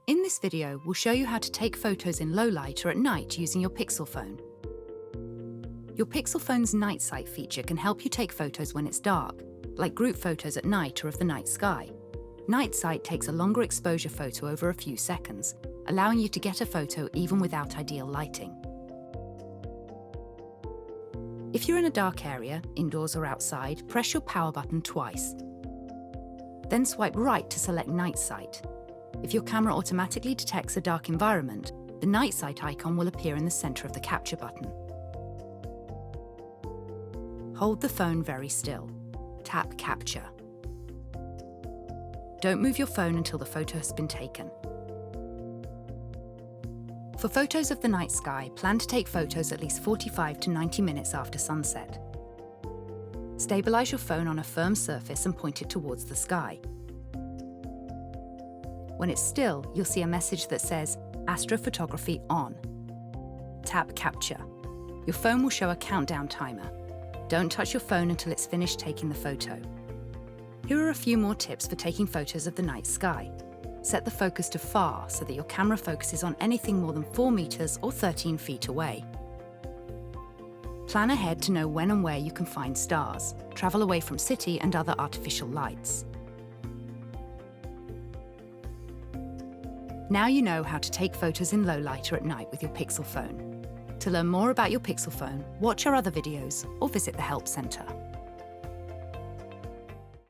In this video, we'll show you how to take photos in low light or at night using your Pixel phone. Your Pixel phone's night sight feature can help you take photos when it's dark, like group photos at night or of the night sky. Night sight takes a longer exposure photo over a few seconds, allowing you to get a photo even without ideal lighting. If you're in a dark area, indoors or outside, press your power button twice. Then swipe right to select night sight. If your camera automatically detects a dark environment, the night sight icon will appear in the center of the capture button. Hold the phone very still. Tap Capture. Don't move your phone until the photo has been taken. For photos of the night sky, plan to take photos at least 45 to 90 minutes after sunset. Stabilize your phone on a firm surface and point it towards the sky. When it's still, you'll see a message that says Astrophotography on. Tap Capture. Your phone will show a countdown timer. Don't touch your phone until it's finished taking the photo. Here are a few more tips for taking photos of the night sky. Set the focus to far so that your camera focuses on anything more than 4 meters or 13 feet away. Plan ahead to know when and where you can find stars. Travel away from city and other artificial lights. Now you know how to take photos in low light or at night with your Pixel phone. To learn more about your Pixel phone, watch our other videos or visit the Help Center.